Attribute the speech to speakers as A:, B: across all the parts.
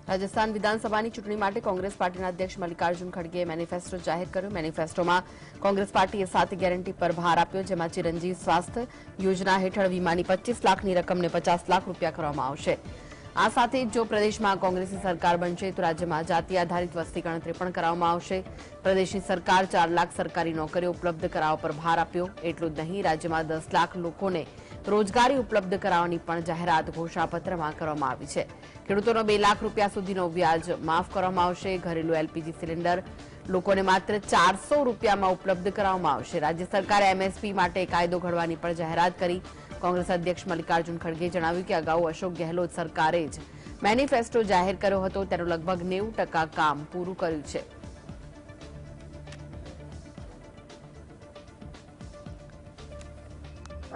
A: રાજસ્થાન વિધાનસભાની ચૂંટણી માટે કોંગ્રેસ પાર્ટીના અધ્યક્ષ મલ્લિકાર્જુન ખડગેએ મેનિફેસ્ટો જાહેર કર્યો। મેનિફેસ્ટોમાં કોંગ્રેસ પાર્ટીએ 7 ગેરંટી પર ભાર આપ્યો, જેમાં ચિરંજીવ સ્વાસ્થ્ય યોજના હેઠળ વીમાની 25 લાખની રકમને 50 લાખ રૂપિયા કરવામાં આવશે। આ સાથે જો પ્રદેશમાં કોંગ્રેસની સરકાર બનશે તો રાજ્યમાં જાતિ આધારિત વસ્તી ગણતરી પણ કરવામાં આવશે। પ્રદેશની સરકાર 4 લાખ સરકારી નોકરીઓ ઉપલબ્ધ કરાવવા પર ભાર આપ્યો। એટલું જ નહીં, રાજ્યમાં 10 લાખ લોકોને રોજગારી ઉપલબ્ધ કરાવવાની પણ જાહેરાત ઘોષણાપત્રમાં કરવામાં આવી છે। ખેડૂતોનો 2 લાખ રૂપિયા સુધીનો વ્યાજ માફ કરવામાં આવશે। ઘરેલું એલપીજી સિલિન્ડર લોકોને માત્ર 400 રૂપિયામાં ઉપલબ્ધ કરાવવામાં આવશે। રાજ્ય સરકારે એમએસપી માટે કાયદો ઘડવાની પણ જાહેરાત કરી। કોંગ્રેસ અધ્યક્ષ મલ્લિકાર્જુન ખડગેએ જણાવ્યું કે અગાઉ અશોક ગેહલોત સરકારે જ મેનિફેસ્ટો જાહેર કર્યો હતો, તેનું લગભગ 90% કામ પૂરું કર્યું છે।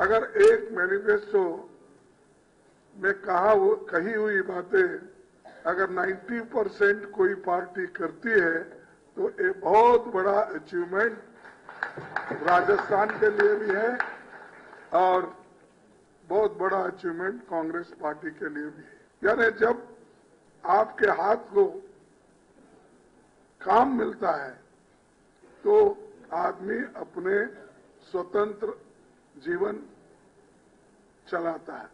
B: अगर एक मैनिफेस्टो में कही हुई बातें अगर 90% कोई पार्टी करती है तो ये बहुत बड़ा अचीवमेंट राजस्थान के लिए भी है और बहुत बड़ा अचीवमेंट कांग्रेस पार्टी के लिए भी है। यानी जब आपके हाथ को काम मिलता है तो आदमी अपने स्वतंत्र जीवन चलाता है।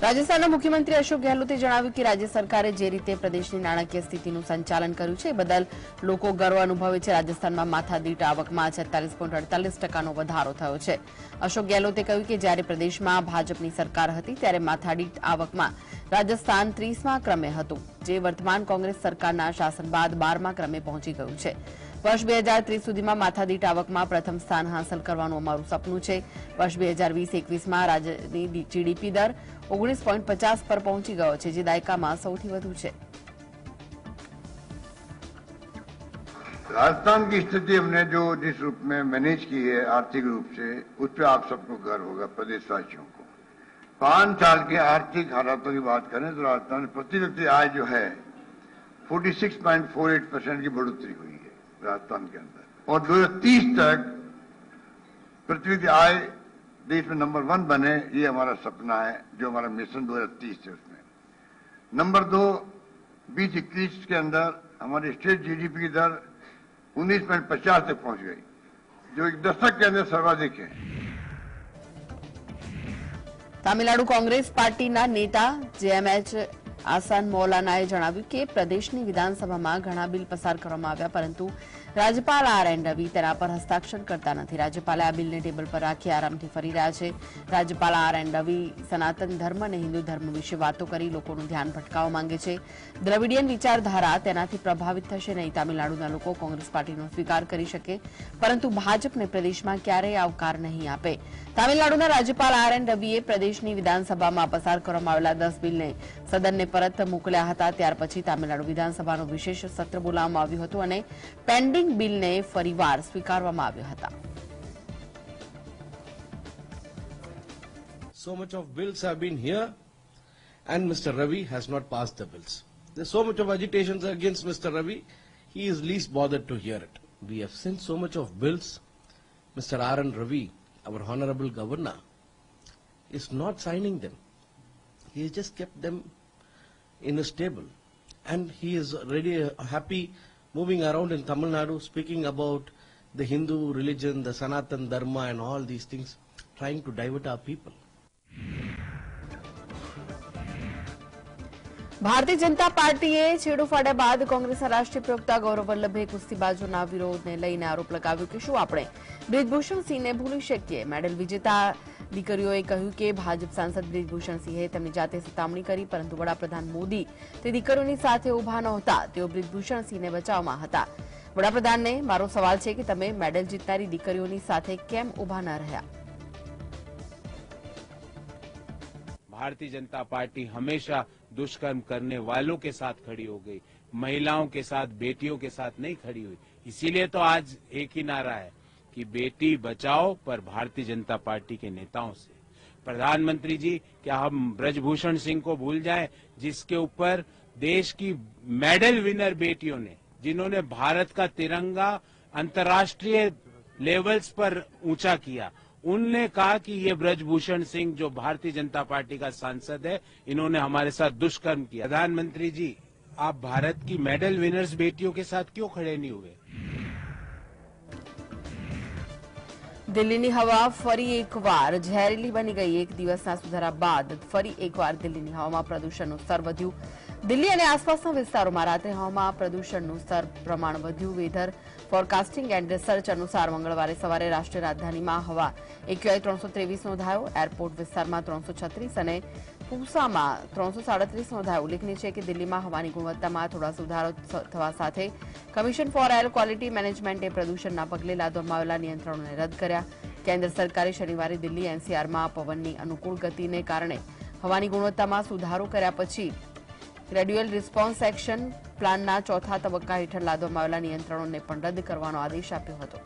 A: રાજસ્થાનના મુખ્યમંત્રી અશોક ગેહલોતે જણાવ્યું કે રાજ્ય સરકારે જે રીતે પ્રદેશની નાણાકીય સ્થિતિનું સંચાલન કર્યું છે, એ બદલ લોકો ગર્વ અનુભવે છે। રાજસ્થાનમાં માથાદીઠ આવકમાં 46.48%નો વધારો થયો છે। અશોક ગેહલોતે કહ્યું કે જ્યારે પ્રદેશમાં ભાજપની સરકાર હતી ત્યારે માથાદીઠ આવકમાં રાજસ્થાન 30મા ક્રમે હતું, જે વર્તમાન કોંગ્રેસ સરકારના શાસન બાદ 12મા ક્રમે પહોંચી ગયું છે। વર્ષ 2030 સુધીમાં માથાદીઠ આવકમાં પ્રથમ સ્થાન હાંસલ કરવાનું અમારું સપનું છે। વર્ષ 2020-21માં રાજ્યની જીડીપી દર 19.50 પર પહોંચી ગયો છે, જે દાયકામાં સૌથી વધુ છે।
C: राजस्थान की स्थिति हमने जो जिस रूप में मैनेज की है आर्थिक रूप से, उस पर आप सबको गर्व होगा, प्रदेशवासियों को। 5 साल के आर्थिक हालातों की बात करें तो राजस्थान में प्रति व्यक्ति आय जो है 46.48% की बढ़ोतरी हुई है राजस्थान के अंदर, और 2030 तक प्रति व्यक्ति आय देश में नंबर 1 बने, ये हमारा सपना है, जो हमारा मिशन 2030 है उसमें। नंबर 2, 2021 के अंदर हमारी स्टेट जीडीपी की दर 19.50 तक पहुंच गई, जो एक दशक के अंदर सर्वाधिक है।
A: तमिलनाडु कांग्रेस पार्टीना नेता जेएमएच आसान मौलानाए जણાવ્યું કે પ્રદેશની વિધાનસભામાં ઘણા બિલ પસાર કરવામાં આવ્યા, પરંતુ રાજ્યપાલ આર.એન. રવિ તેના પર હસ્તાક્ષર કરતા નથી। રાજ્યપાલે આ બિલને ટેબલ પર રાખી આરામથી ફરી રહ્યા છે। રાજ્યપાલ આર.એન. રવિ સનાતન ધર્મ અને હિન્દુ ધર્મ વિશે વાતો કરી લોકોનું ધ્યાન ભટકાવવા માંગે છે। દ્રવિડિયન વિચારધારા તેનાથી પ્રભાવિત થશે નહીં। તમિલનાડુના લોકો કોંગ્રેસ પાર્ટીનો સ્વીકાર કરી શકે, પરંતુ ભાજપને પ્રદેશમાં ક્યારેય આવકાર નહીં આપે। તમિલનાડુના રાજ્યપાલ આર.એન. રવિએ પ્રદેશની વિધાનસભામાં પસાર કરવામાં આવેલા 10 બિલને સદનને પરત મોકલ્યા હતા। ત્યાર પછી તમિલનાડુ વિધાનસભાનું વિશેષ સત્ર બોલાવવામાં આવ્યું હતું અને પેન્ડિંગ બિલને ફરીવાર સ્વીકારવામાં આવ્યા હતા।
D: So much of bills have been here and Mr. Ravi has not passed the bills. There's so much of agitations against Mr. Ravi, he is least bothered to hear it. We have seen so much of bills. Mr. R.N. Ravi, our honorable governor, is not signing them. He has just kept them in his table, and he is really happy moving around in Tamil Nadu speaking about the Hindu religion, the Sanatan Dharma and all these things, trying to divert our people.
A: Bharatiya Janata પાર્ટીએ છેડો ફાડ્યા બાદ કોંગ્રેસના રાષ્ટ્રીય પ્રવક્તા ગૌરવ વલ્લભે કુસ્તીબાજોના વિરોધને લઈને આરોપ લગાવ્યો કે શું આપણે બ્રિજભૂષણ સિંહને ભૂલી શકીએ। મેડલ વિજેતા દીકરીઓએ કહ્યું કે ભાજપ સાંસદ બ્રિજભૂષણ સિંહે તેમની જાતે સતામણી કરી, પરંતુ વડાપ્રધાન મોદી તે દીકરીઓની સાથે ઉભા નહોતા, તેઓ બ્રિજભૂષણ સિંહને બચાવમાં હતા। વડાપ્રધાનને મારો સવાલ છે કે તમે મેડલ જીતનારી દીકરીઓની સાથે કેમ ઉભા ન રહ્યા।
E: भारतीय जनता पार्टी हमेशा दुष्कर्म करने वालों के साथ खड़ी हो गई, महिलाओं के साथ, बेटियों के साथ नहीं खड़ी हुई। इसीलिए तो आज एक ही नारा है कि बेटी बचाओ, पर भारतीय जनता पार्टी के नेताओं से। प्रधानमंत्री जी, क्या हम ब्रजभूषण सिंह को भूल जाएं, जिसके ऊपर देश की मेडल विनर बेटियों ने, जिन्होंने भारत का तिरंगा अंतर्राष्ट्रीय लेवल्स पर ऊंचा किया, उनने कहा कि ये ब्रजभूषण सिंह जो भारतीय जनता पार्टी का सांसद है, इन्होंने हमारे साथ दुष्कर्म किया। प्रधानमंत्री जी, आप भारत की मेडल विनर्स बेटियों के साथ क्यों खड़े नहीं हुए?
A: દિલ્હીની હવા ફરી એકવાર ઝેરીલી બની ગઈ। એક દિવસના સુધારા બાદ ફરી એકવાર દિલ્હીની હવામાં પ્રદૂષણનું સ્તર વધ્યું। દિલ્હી અને આસપાસના વિસ્તારોમાં રાત્રે હવામાં પ્રદૂષણનું સ્તર પ્રમાણ વધ્યું। વેધર ફોરકાસ્ટિંગ એન્ડ રિસર્ચ અનુસાર મંગળવારે સવારે રાષ્ટ્રીય રાજધાનીમાં હવા AQI 323 નોંધાયો। એરપોર્ટ વિસ્તારમાં 336 અને પૂસામાં 337 નોંધાયો। ઉલ્લેખનીય છે કે દિલ્હીમાં હવાની ગુણવત્તામાં થોડા સુધારો થવા સાથે કમિશન ફોર એર ક્વોલિટી મેનેજમેન્ટે પ્રદૂષણના પગલે લાદવામાં આવેલા નિયંત્રણોને રદ કર્યા। કેન્દ્ર સરકારે શનિવારે દિલ્હી NCRમાં પવનની અનુકૂળ ગતિને કારણે હવાની ગુણવત્તામાં સુધારો કર્યા પછી ગ્રેડ્યુઅલ રિસ્પોન્સ એક્શન પ્લાનના ચોથા તબક્કા હેઠળ લાદવામાં આવેલા નિયંત્રણોને પણ રદ કરવાનો આદેશ આપ્યો હતો।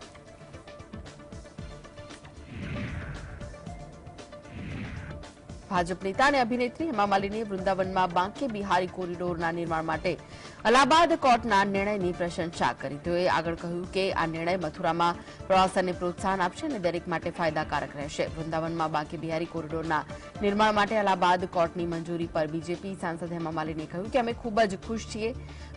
A: ભાજપ નેતા અને અભિનેત્રી હેમા માલિનીએ વૃંદાવનમાં બાંકે બિહારી કોરિડોરના નિર્માણ માટે અલ્હાબાદ કોર્ટના નિર્ણયની પ્રશંસા કરી। તેઓએ આગળ કહ્યું કે આ નિર્ણય મથુરામાં પ્રવાસનને પ્રોત્સાહન આપશે અને દરેક માટે ફાયદાકારક રહેશે। વૃંદાવનમાં બાંકે બિહારી કોરિડોરના નિર્માણ માટે અલ્હાબાદ કોર્ટની મંજૂરી પર બીજેપી સાંસદ હેમા માલિનીએ કહ્યું કે અમે ખૂબ જ ખુશ છીએ।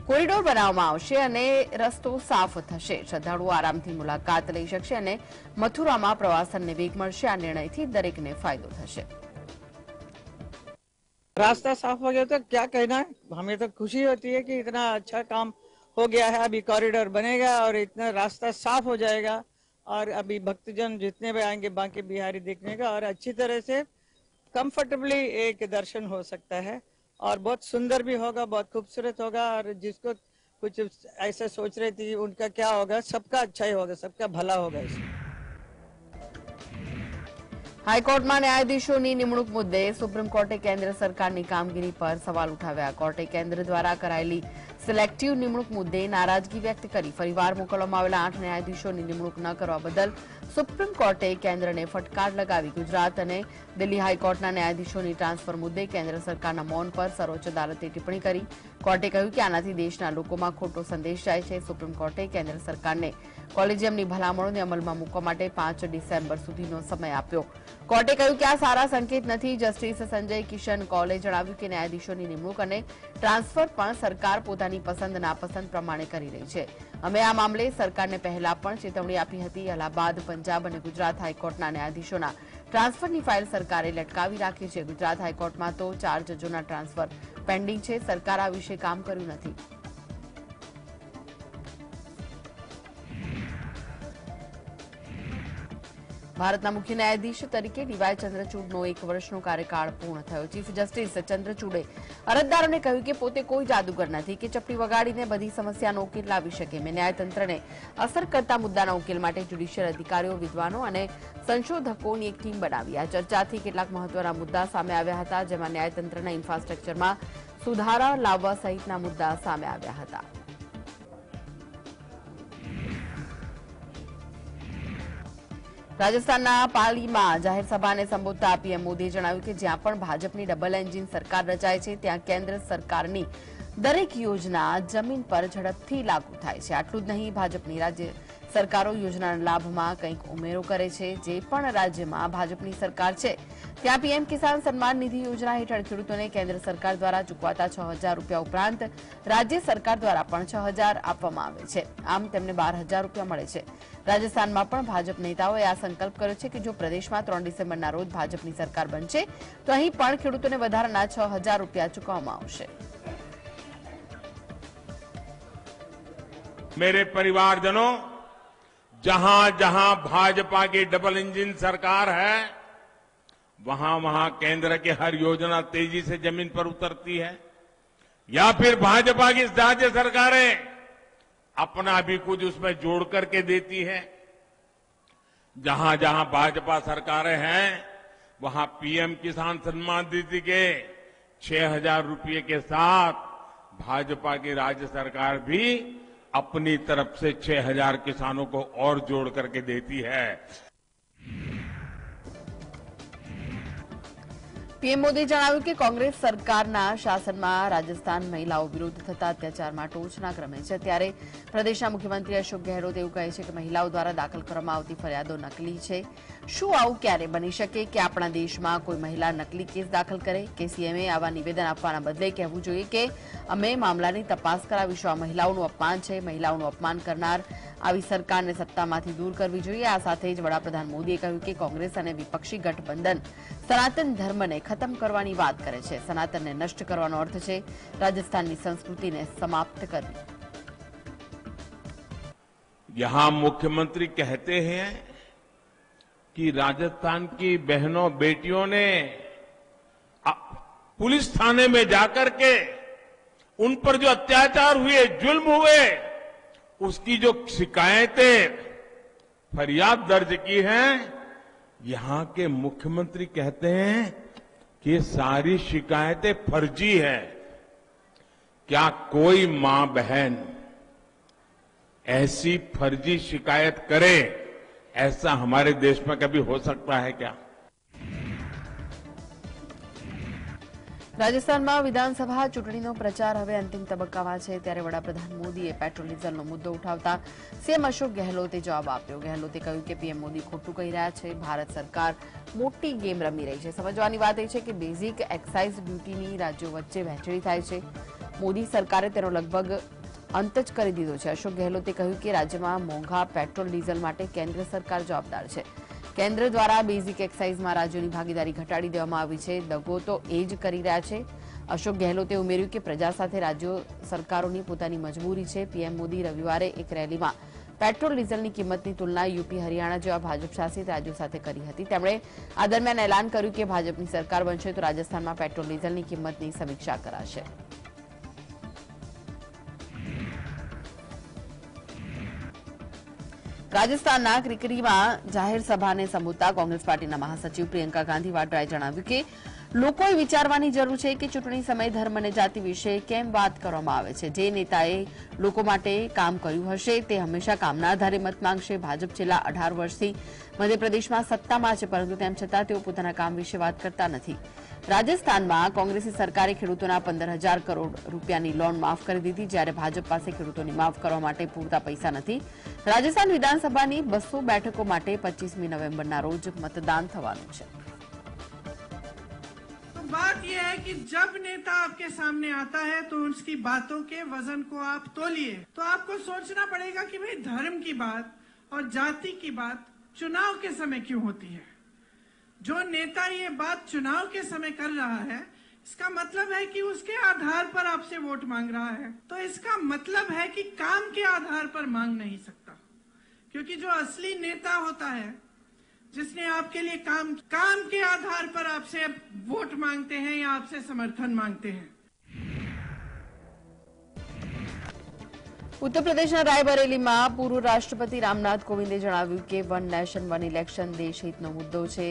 A: કોરિડોર બનાવવામાં આવશે અને રસ્તો સાફ થશે। શ્રદ્ધાળુઓ આરામથી મુલાકાત લઈ શકશે અને મથુરામાં પ્રવાસનને વેગ મળશે। આ નિર્ણયથી દરેકને ફાયદો થશે।
F: रास्ता साफ हो गया तो क्या कहना है, हमें तो खुशी होती है कि इतना अच्छा काम हो गया है। अभी कॉरिडोर बनेगा और इतना रास्ता साफ हो जाएगा और अभी भक्तजन जितने भी आएंगे बांके बिहारी देखने का और अच्छी तरह से कंफर्टेबली एक दर्शन हो सकता है और बहुत सुंदर भी होगा, बहुत खूबसूरत होगा। और जिसको कुछ ऐसा सोच रही थी उनका क्या होगा, सबका अच्छा ही होगा, सबका भला होगा इसमें।
A: હાઈકોર્ટમાં ન્યાયાધીશોની નિમણૂક મુદ્દે સુપ્રીમ કોર્ટે કેન્દ્ર સરકારની કામગીરી પર સવાલ ઉઠાવ્યા। કોર્ટે કેન્દ્ર દ્વારા કરાયેલી સિલેક્ટિવ નિમણૂક મુદ્દે નારાજગી વ્યક્ત કરી। ફરીવાર મોકલવામાં આવેલા 8 ન્યાયાધીશોની નિમણૂક ન કરવા બદલ સુપ્રીમ કોર્ટે કેન્દ્રને ફટકાર લગાવી। ગુજરાત અને દિલ્હી હાઈકોર્ટના ન્યાયાધીશોની ટ્રાન્સફર મુદ્દે કેન્દ્ર સરકારના મૌન પર સર્વોચ્ચ અદાલતે ટિપ્પણી કરી। કોર્ટે કહ્યું કે આનાથી દેશના લોકોમાં ખોટો સંદેશ જાય છે। સુપ્રીમ કોર્ટે કેન્દ્ર સરકારને કોલેજિયમની ભલામણોને અમલમાં મૂકવા માટે 5 ડિસેમ્બર સુધીનો સમય આપ્યો। કોર્ટે કહ્યું કે આ સારા સંકેત નથી। જસ્ટિસ સંજય કિશન કૌલે જણાવ્યું કે ન્યાયાધીશોની નિમણૂક અને ટ્રાન્સફર પણ સરકાર પોતાની પસંદ નાપસંદ પ્રમાણે કરી રહી છે। અમે આ મામલે સરકારને પહેલા પણ ચેતવણી આપી હતી। અલ્હાબાદ, પંજાબ અને ગુજરાત હાઈકોર્ટના ન્યાયાધીશોના ટ્રાન્સફરની ફાઇલ સરકારે લટકાવી રાખી છે। ગુજરાત હાઈકોર્ટમાં તો 4 જજોના ટ્રાન્સફર પેન્ડિંગ છે। સરકાર આ વિશે કામ કર્યું નથી। ભારતના મુખ્ય ન્યાયાધીશ તરીકે DY ચંદ્રચૂડનો 1 વર્ષનો કાર્યકાળ પૂર્ણ થયો। ચીફ જસ્ટિસ ચંદ્રચૂડે અરજદારોને કહ્યું કે પોતે કોઈ જાદુગર નથી કે ચપટી વગાડીને બધી સમસ્યાનો ઉકેલ લાવી શકે। મેં ન્યાયતંત્રને અસર કરતા મુદ્દાના ઉકેલ માટે જ્યુડિશિયલ અધિકારીઓ, વિદ્વાનો અને સંશોધકોની એક ટીમ બનાવી। આ ચર્ચાથી કેટલાક મહત્વના મુદ્દા સામે આવ્યા હતા, જેમાં ન્યાયતંત્રના ઇન્ફ્રાસ્ટ્રક્ચરમાં સુધારા લાવવા સહિતના મુદ્દા સામે આવ્યા હતા। રાજસ્થાનના પાલીમાં જાહેર સભાને સંબોધતા પીએમ મોદીએ જણાવ્યું કે જ્યાં પણ ભાજપની ડબલ એન્જિન સરકાર રચાય છે ત્યાં કેન્દ્ર સરકારની દરેક યોજના જમીન પર ઝડપથી લાગુ થાય છે। આટલું જ નહીં, ભાજપની રાજ્ય સરકારો યોજનાના લાભમાં કંઈક ઉમેરો કરે છે। જે પણ રાજ્યમાં ભાજપની સરકાર છે ત્યાં પીએમ કિસાન સન્માન નિધિ યોજના હેઠળ ખેડૂતોને કેન્દ્ર સરકાર દ્વારા ચૂકવાતા 6,000 રૂપિયા ઉપરાંત રાજ્ય સરકાર દ્વારા પણ 6,000 આપવામાં આવે છે। આમ તેમને 12,000 રૂપિયા મળે છે। રાજસ્થાનમાં પણ ભાજપ નેતાઓએ આ સંકલ્પ કર્યો છે કે જો પ્રદેશમાં 3 ડિસેમ્બરના રોજ ભાજપની સરકાર બનશે તો અહીં પણ ખેડૂતોને વધારાના 6,000 રૂપિયા ચૂકવવામાં આવશે।
G: मेरे परिवारजनों, जहां जहां भाजपा की डबल इंजन सरकार है वहां वहां केंद्र की हर योजना तेजी से जमीन पर उतरती है या फिर भाजपा की राज्य सरकारें अपना भी कुछ उसमें जोड़ करके देती है। जहां जहां भाजपा सरकारें हैं वहां पीएम किसान सम्मान निधि के 6,000 रुपये के साथ भाजपा की राज्य सरकार भी अपनी तरफ से 6,000 किसानों को और जोड़ करके देती है।
A: પીએમ મોદીએ જણાવ્યું કે કોંગ્રેસ સરકારના શાસનમાં રાજસ્થાન મહિલાઓ વિરુદ્ધ થતા અત્યાચારમાં ટોચના ક્રમે છે, ત્યારે પ્રદેશના મુખ્યમંત્રી અશોક ગેહલોત એવું કહે છે કે મહિલાઓ દ્વારા દાખલ કરવામાં આવતી ફરિયાદો નકલી છે। શું આવું ક્યારે બની શકે કે આપણા દેશમાં કોઈ મહિલા નકલી કેસ દાખલ કરે કે સીએમએ આવા નિવેદન આપવાના બદલે કહેવું જોઈએ કે અમે મામલાની તપાસ કરાવીશું। આ મહિલાઓનું અપમાન છે। મહિલાઓનું અપમાન કરનાર આવી સરકારને સત્તામાંથી દૂર કરવી જોઈએ। આ સાથે જ વડાપ્રધાન મોદીએ કહ્યું કે કોંગ્રેસ અને વિપક્ષી ગઠબંધન સનાતન ધર્મને खत्म करवानी बात करे छे। सनातन ने नष्ट करवानो अर्थ छे राजस्थान की संस्कृति ने समाप्त करवी।
G: यहां मुख्यमंत्री कहते हैं कि राजस्थान की बहनों बेटियों ने पुलिस थाने में जाकर के उन पर जो अत्याचार हुए, जुल्म हुए, उसकी जो शिकायतें फरियाद दर्ज की हैं, यहां के मुख्यमंत्री कहते हैं कि ये सारी शिकायतें फर्जी है। क्या कोई मां बहन ऐसी फर्जी शिकायत करे? ऐसा हमारे देश में कभी हो सकता है क्या?
A: રાજસ્થાનમાં વિધાનસભા ચૂંટણીનો પ્રચાર હવે અંતિમ તબક્કામાં છે, ત્યારે વડાપ્રધાન મોદીએ પેટ્રોલ ડીઝલનો મુદ્દો ઉઠાવતા સીએમ અશોક ગેહલોતે જવાબ આપ્યો। ગેહલોતે કહ્યું કે પીએમ મોદી ખોટું કહી રહ્યા છે। ભારત સરકાર મોટી ગેમ રમી રહી છે। સમજવાની વાત એ છે કે બેઝિક એક્સાઇઝ ડ્યુટીની રાજ્યો વચ્ચે વહેંચણી થાય છે। મોદી સરકારે તેનો લગભગ અંત જ કરી દીધો છે। અશોક ગેહલોતે કહ્યું કે રાજ્યમાં મોંઘા પેટ્રોલ ડીઝલ માટે કેન્દ્ર સરકાર જવાબદાર છે। केन्द्र द्वारा बेजिक एक्साइज में राज्यों की भागीदारी घटाड़ी देवामां आवी छे। दगो तो ए ज करी रह्या छे। अशोक गहलोते उमेर्युं के प्रजा साथे राज्य सरकारोनी पोतानी मजबूरी छे। पीएम मोदी रविवारे एक रेली में पेट्रोल डीजलनी किंमतनी तुलना यूपी हरियाणा जेवा भाजप शासित राज्यों साथे करी हती। તેમણે આ દરમિયાન એલાન કર્યું કે ભાજપની સરકાર બનશે તો રાજસ્થાનમાં પેટ્રોલ ડીઝલની કિંમતની સમીક્ષા કરાશે। राजस्थानना क्रिकरीमां जाहेर सभाने संबोधता कांग्रेस पार्टीना महासचिव प्रियंका गांधी वाड्राए जणाव्युं के लोकोए विचारवानी जरूर छे के चूंटणी समय धर्म अने जाति विषे केम वात करवामां आवे छे। जे नेताए लोको माटे काम कर्युं हशे ते हमेशा कामना आधारे मत मांगशे। भाजप छेल्ला 18 वर्षथी मध्यप्रदेशमां सत्तामां छे, परंतु तेम छतां तेओ पोताना काम विषे वात करता नथी। राजस्थानमां कांग्रेसी सरकारे खेडूतोना 15,000 करोड़ रूपियानी लोन माफ करी दीधी, ज्यारे भाजप पासे खेडूतोनी माफ करवा माटे पूरता पैसा नथी। राजस्थान विधानसभानी 200 बेठको माटे 25 नवेम्बरना रोज मतदान थवानुं छे।
H: बात यह है कि जब नेता आपके सामने आता है तो उसकी बातों के वजन को आप तोलिए। तो आपको सोचना पड़ेगा कि भाई धर्म की बात और जाति की बात चुनाव के समय क्यों होती है। जो नेता ये बात चुनाव के समय कर रहा है, इसका मतलब है कि उसके आधार पर आपसे वोट मांग रहा है। तो इसका मतलब है कि काम के आधार पर मांग नहीं सकता, क्योंकि जो असली नेता होता है, जिसने आपके लिए काम के आधार पर आपसे वोट मांगते हैं या आपसे समर्थन मांगते हैं।
A: उत्तर प्रदेशना रायबरेलीमां पूर्व राष्ट्रपति रामनाथ कोविंदे जणाव्युं के वन नेशन वन इलेक्शन देशहितनो मुद्दो छे।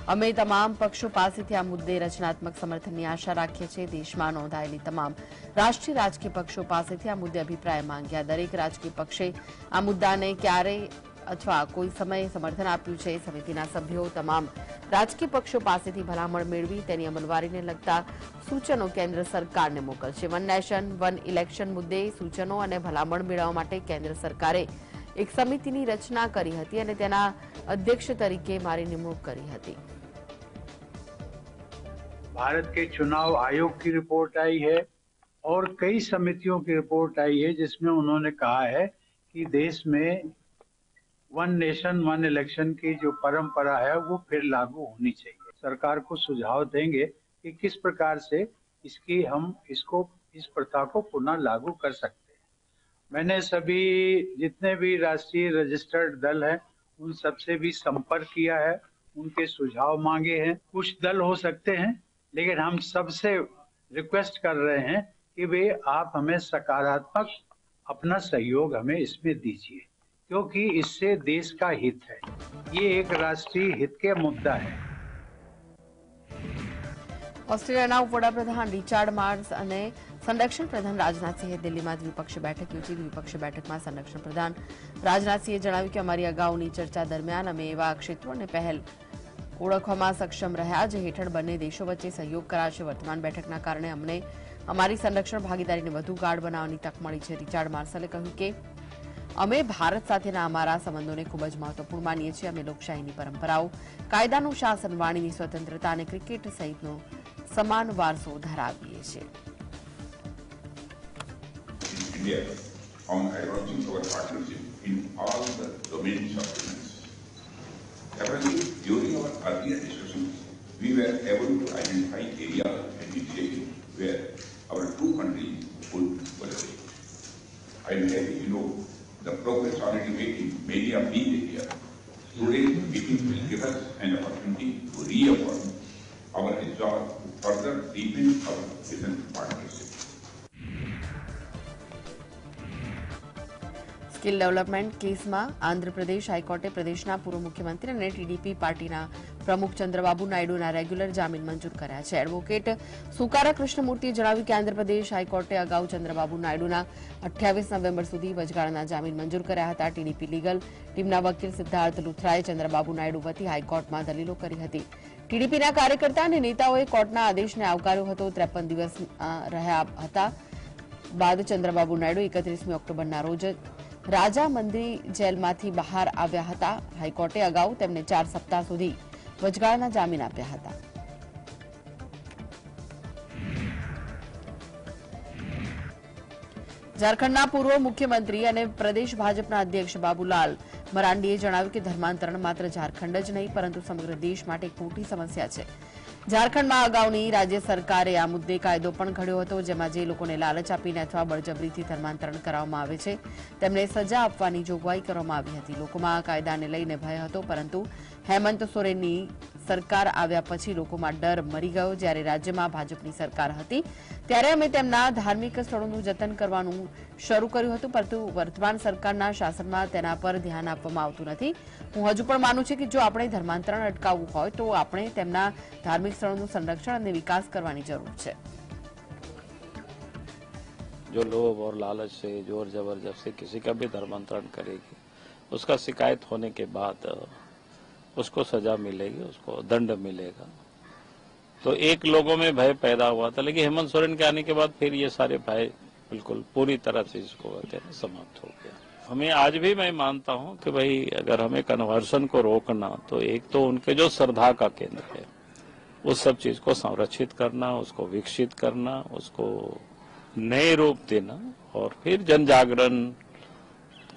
A: अमे तमाम पक्षों पासेथी आ मुद्दे रचनात्मक समर्थननी आशा राखीए छीए। देशमां नोंधायेली तमाम राष्ट्रीय राजकीय पक्षों पासेथी आ मुद्दे अभिप्राय मांग्या। दरेक राजकीय पक्षे आ मुद्दाने क्यारे अथवा कोई समय समर्थन आप्युं छे। समितिना सभ्यो तमाम राजकीय पक्षों पासेथी भलामण मेळवी तेनी अमलवारीने लगता सूचनो केन्द्र सरकारने मोकलशे। वन नेशन वन इलेक्शन मुद्दे सूचनो अने भलामण मेळववा माटे केन्द्र सरकारे एक समितिनी रचना करी हती अने तेना अध्यक्ष तरीके मारी निमणूक करी हती।
I: भारत के चुनाव आयोग की रिपोर्ट आई है और कई समितियों की रिपोर्ट आई है, जिसमें उन्होंने कहा है कि देश में वन नेशन वन इलेक्शन की जो परंपरा है वो फिर लागू होनी चाहिए। सरकार को सुझाव देंगे कि किस प्रकार से इस प्रथा को पुनः लागू कर सकते हैं। मैंने सभी जितने भी राष्ट्रीय रजिस्टर्ड दल हैं उन सबसे भी संपर्क किया है, उनके सुझाव मांगे हैं। कुछ दल हो सकते हैं, लेकिन हम सबसे रिक्वेस्ट कर रहे हैं कि वे आप हमें सकारात्मक अपना सहयोग हमें इसमें दीजिए, क्योंकि इससे देश का हित है। ये एक राष्ट्रीय हित के मुद्दा है।
A: ऑस्ट्रेलियाना उपवडाप्रधान रिचार्ड मार्स અને સંરક્ષણ પ્રધાન રાજનાથસિંહે દિલ્હીમાં દ્વિપક્ષીય બેઠક યોજી। દ્વિપક્ષીય બેઠકમાં સંરક્ષણ પ્રધાન રાજનાથસિંહે જણાવ્યું કે અમારી અગાઉની ચર્ચા દરમિયાન અમે એવા ક્ષેત્રો અને પહેલ ઓળખવામાં સક્ષમ રહ્યા, જે હેઠળ બંને દેશો વચ્ચે સહયોગ કરાશે. વર્તમાન બેઠકના કારણે અમને અમારી સંરક્ષણ ભાગીદારીને વધુ ગાઢ બનાવવાની તક મળી છે. રિચાર્ડ માર્શલે કહ્યું કે અમે ભારત સાથેના અમારા સંબંધોને ખૂબ જ મહત્વપૂર્ણ માનીએ છીએ. અમે લોકશાહીની પરંપરાઓ, કાયદાનું શાસન, વાણીની સ્વતંત્રતા અને ક્રિકેટ સહિતનો સમાન વારસો ધરાવીએ છીએ.
J: India on advancing our partnership in all the domains of defense. Apparently, during our earlier discussions, we were able to identify areas and initiatives where our two countries could collaborate. I am happy to know the progress already made in many of these areas. Today's meeting will give us an opportunity to reaffirm our resolve to further deepen our defense partnership.
A: Skill development કેસમાં આંધ્રપ્રદેશ હાઈકોર્ટે પ્રદેશના પૂર્વ મુખ્યમંત્રી અને TDP પાર્ટીના પ્રમુખ Chandrababu નાયડુના regular જામીન મંજૂર કર્યા છે. એડવોકેટ સુકારા કૃષ્ણમૂર્તિએ જણાવ્યું કે આંધ્રપ્રદેશ હાઈકોર્ટે અગાઉ ચંદ્રબાબુ નાયડુના 28 નવેમ્બર સુધી વચગાળાના જામીન મંજૂર કર્યા હતા. ટીડીપી લીગલ ટીમના વકીલ સિદ્ધાર્થ લુથરાએ ચંદ્રબાબુ નાયડુ વતી હાઈકોર્ટમાં દલીલો કરી હતી. ટીડીપીના કાર્યકર્તા અને નેતાઓએ કોર્ટના આદેશને આવકાર્યો હતો. 53 દિવસ રહ્યા હતા બાદ ચંદ્રબાબુ નાયડુ 31 ઓક્ટોબરના રોજ રાજા મંદિર જેલમાંથી બહાર આવ્યા હતા. હાઈકોર્ટે અગાઉ તેમને 4 સપ્તાહ સુધી વચગાળાના જામીન આપ્યા હતા. ઝારખંડના પૂર્વ મુખ્યમંત્રી અને પ્રદેશ ભાજપના અધ્યક્ષ બાબુલાલ મરાંડીએ જણાવ્યું કે ધર્માંતરણ માત્ર ઝારખંડ જ નહીં પરંતુ સમગ્ર દેશ માટે એક મોટી સમસ્યા છે. ઝારખંડમાં અગાઉની રાજ્ય સરકારે આ મુદ્દે કાયદો પણ ઘડ્યો હતો, જેમાં જે લોકોને લાલચ આપીને અથવા બળજબરીથી ધર્માંતરણ કરવામાં આવે છે તેમને સજા આપવાની જોગવાઈ કરવામાં આવી હતી. લોકોમાં આ કાયદાને લઈને ભય હતો, પરંતુ હેમંત સોરેનની સરકાર આવ્યા પછી લોકોમાં ડર મરી ગયો. જ્યારે રાજ્યમાં ભાજપની સરકાર હતી ત્યારે અમે તેમના ધાર્મિક સ્થળોનું જતન કરવાનું શરૂ કર્યું હતું, પરંતુ વર્તમાન સરકારના શાસનમાં તેના પર ધ્યાન આપવામાં આવતું નથી. હું હજુ પણ માનું છું કે જો આપણે ધર્માંતરણ અટકાવવું હોય તો આપણે તેમના ધાર્મિક સ્થળોનું સંરક્ષણ અને વિકાસ કરવાની જરૂર છે.
K: जो लोभ और लालच से जोर जबरदस्ती किसी का भी धर्मांतरण करेगी, उसका शिकायत होने के बाद उसको सजा मिलेगी, उसको दंड मिलेगा. तो एक लोगों में भय पैदा हुआ था, लेकिन हेमंत सोरेन के आने के बाद फिर ये सारे भय बिल्कुल पूरी तरह से इसको कहते हैं समाप्त हो गया. हमें आज भी मैं मानता हूं कि भाई अगर हमें कन्वर्सन को रोकना तो एक तो उनके जो श्रद्धा का केंद्र है उस सब चीज को संरक्षित करना, उसको विकसित करना, उसको नए रूप देना और फिर जन जागरण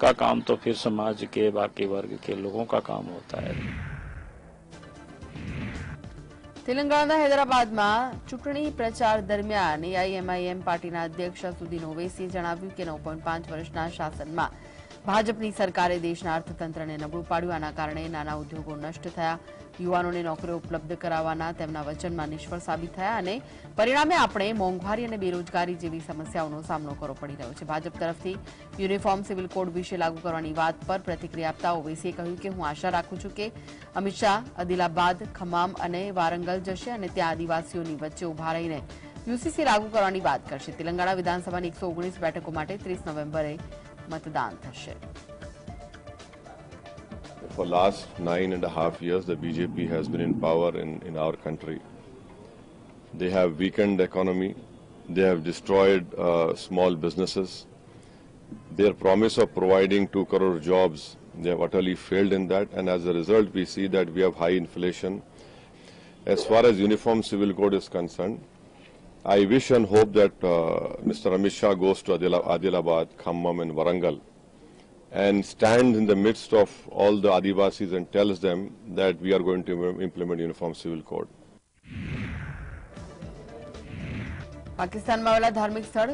K: का काम तो फिर समाज के बाकी वर्ग के लोगों का काम होता है.
A: તેલંગાણાના હૈદરાબાદમાં ચૂંટણી પ્રચાર દરમિયાન એઆઈએમઆઈએમ પાર્ટીના અધ્યક્ષ સુદીન ઓવૈસીએ જણાવ્યું કે 9.5 વર્ષના શાસનમાં ભાજપની સરકારે દેશના અર્થતંત્રને નબળું પાડ્યું. આના કારણે નાના ઉદ્યોગો નષ્ટ થયા, યુવાનોને નોકરીઓ ઉપલબ્ધ કરાવવાના તેમના વચનમાં નિષ્ફળ સાબિત થયા અને પરિણામે આપણે મોંઘવારી અને બેરોજગારી જેવી સમસ્યાઓનો સામનો કરવો પડી રહ્યો છે. ભાજપ તરફથી યુનિફોર્મ સિવિલ કોડ વિશે લાગુ કરવાની વાત પર પ્રતિક્રિયા આપતા ઓવૈસીએ કહ્યું કે હું આશા રાખું છું કે અમિત શાહ આદિલાબાદ, ખમ્મામ અને વારંગલ જશે અને ત્યાં આદિવાસીઓની વચ્ચે ઉભા રહીને યુસીસી લાગુ કરવાની વાત કરશે. તેલંગાણા વિધાનસભાની 119 બેઠકો માટે 30 નવેમ્બરે મતદાન થશે.
L: For last 9.5 years, the BJP has been in power in our country. They have weakened the economy. They have destroyed small businesses. Their promise of providing 2 crore jobs, they have utterly failed in that. And as a result, we see that we have high inflation. As far as Uniform Civil Code is concerned, I wish and hope that Mr. Amit Shah goes to Adilabad, Khammam and Warangal and stand in the midst of all the Adivasis and tells them that we are going to implement Uniform Civil Code.
A: પાકિસ્તાનમાં આવેલા ધાર્મિક સ્થળ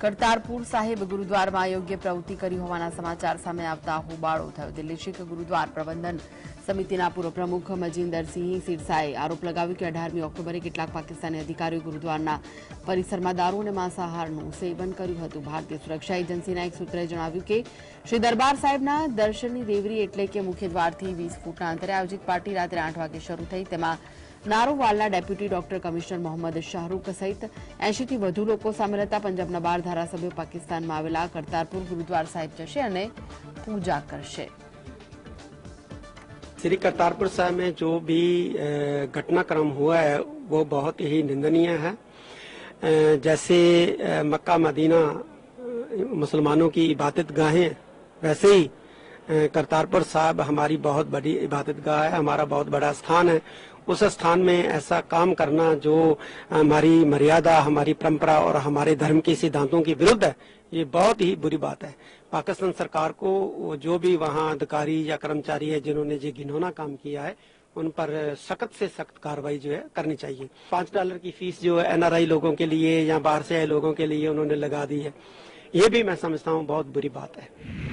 A: કરતારપુર સાહિબ ગુરુદ્વારમાં અયોગ્ય પ્રવૃત્તિ કરી હોવાના સમાચાર સામે આવતા હોબાળો થયો. દિલ્હી શીખ ગુરુદ્વાર પ્રબંધન સમિતિના પૂર્વ પ્રમુખ મજિંદરસિંહ સિરસાએ આરોપ લગાવ્યો કે 18મી ઓક્ટોબરે કેટલાક પાકિસ્તાની અધિકારીઓ ગુરુદ્વારના પરિસરમાં દારૂ અને માંસાહારનું સેવન કર્યું હતું. ભારતીય સુરક્ષા એજન્સીના એક સૂત્રએ જણાવ્યું કે શ્રી દરબાર સાહેબના દર્શનની દેવરી એટલે કે મુખ્ય દ્વારથી 20 ફૂટના અંતરે આયોજિત પાર્ટી રાત્રે 8 વાગે શરૂ થઈ. તેમાં નારોવાલના deputy doctor commissioner Mohammad Shahrukh સહિત 80થી વધુ લોકો સામેલ હતા. પંજાબના 12 ધારાસભ્યો પાકિસ્તાનમાં આવેલા કરતારપુર ગુરુદ્વાર સાહેબ જશે અને પૂજા કરશે.
M: श्री करतारपुर साहिब में जो भी घटनाक्रम हुआ है वो बहुत ही निंदनीय है। जैसे मक्का मदीना मुसलमानों की इबादत गाहें, वैसे ही करतारपुर साहिब हमारी बहुत बड़ी इबादत गाह है, हमारा बहुत बड़ा स्थान है। उस स्थान में ऐसा काम करना जो हमारी मर्यादा, हमारी परंपरा और हमारे धर्म के सिद्धांतों के विरुद्ध है, ये बहुत ही बुरी बात है। पाकिस्तान सरकार को जो भी वहाँ अधिकारी या कर्मचारी है जिन्होंने ये घिनौना काम किया है, उन पर सख्त से सख्त कार्रवाई जो है करनी चाहिए। $5 की फीस जो है NRI लोगों के लिए या बाहर से आए लोगों के लिए उन्होंने लगा दी है, ये भी मैं समझता हूँ बहुत बुरी बात है।